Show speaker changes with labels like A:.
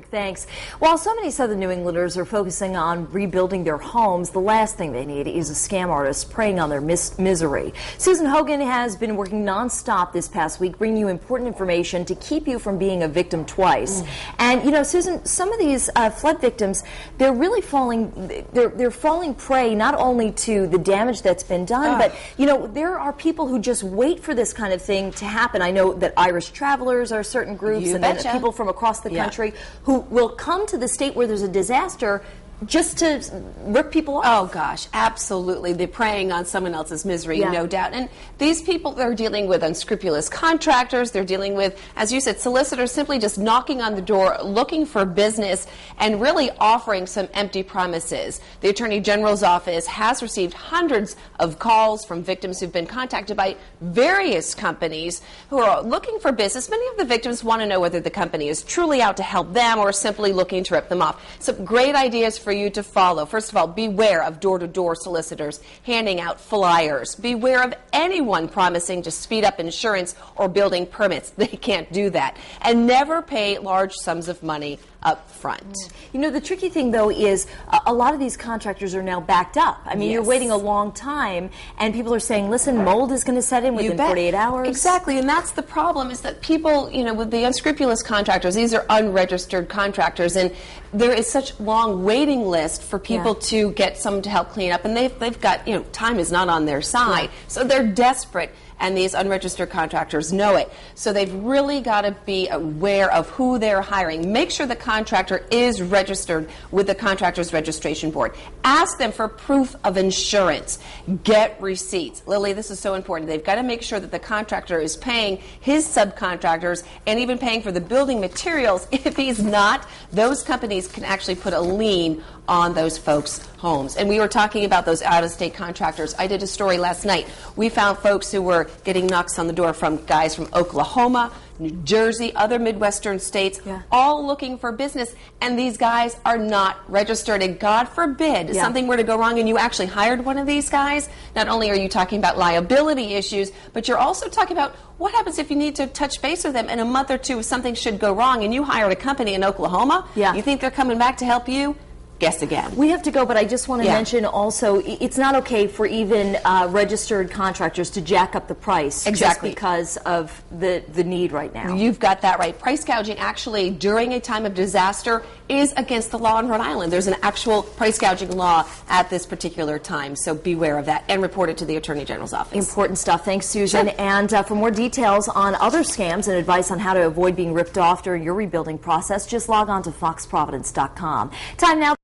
A: Thanks. While so many Southern New Englanders are focusing on rebuilding their homes, the last thing they need is a scam artist preying on their misery. Susan Hogan has been working nonstop this past week, bringing you important information to keep you from being a victim twice. And, you know, Susan, some of these flood victims, they're really they're falling prey not only to the damage that's been done, but, you know, there are people who just wait for this kind of thing to happen. I know that Irish travelers are certain groups, and then people from across the country who will come to the state where there's a disaster just to rip people off.
B: Oh gosh, absolutely. They're preying on someone else's misery, no doubt. And these people are dealing with unscrupulous contractors. They're dealing with, as you said, solicitors simply just knocking on the door, looking for business, and really offering some empty promises. The Attorney General's office has received hundreds of calls from victims who've been contacted by various companies who are looking for business. Many of the victims want to know whether the company is truly out to help them or simply looking to rip them off. Some great ideas for you to follow. First of all, beware of door-to-door solicitors handing out flyers. Beware of anyone promising to speed up insurance or building permits. They can't do that. And never pay large sums of money up front.
A: You know, the tricky thing, though, is a lot of these contractors are now backed up. I mean, you're waiting a long time, and people are saying, listen, mold is going to set in within 48 hours.
B: Exactly, and that's the problem, is that people, you know, with the unscrupulous contractors, these are unregistered contractors, and there is such long waiting list for people to get someone to help clean up, and they've got, you know, time is not on their side, so they're desperate. And these unregistered contractors know it. So they've really got to be aware of who they're hiring. Make sure the contractor is registered with the Contractors Registration Board. Ask them for proof of insurance. Get receipts. Lily, this is so important. They've got to make sure that the contractor is paying his subcontractors and even paying for the building materials. If he's not, those companies can actually put a lien on those folks' homes. And we were talking about those out-of-state contractors. I did a story last night. We found folks who were getting knocks on the door from guys from Oklahoma, New Jersey, other Midwestern states, all looking for business. And these guys are not registered. And God forbid something were to go wrong and you actually hired one of these guys, not only are you talking about liability issues, but you're also talking about what happens if you need to touch base with them in a month or two if something should go wrong and you hired a company in Oklahoma? You think they're coming back to help you? Guess again.
A: We have to go, but I just want to mention also, it's not okay for even registered contractors to jack up the price just because of the need right now.
B: You've got that right. Price gouging actually during a time of disaster is against the law in Rhode Island. There's an actual price gouging law at this particular time, so beware of that and report it to the Attorney General's office.
A: Important stuff. Thanks, Susan. And for more details on other scams and advice on how to avoid being ripped off during your rebuilding process, just log on to foxprovidence.com. Time now.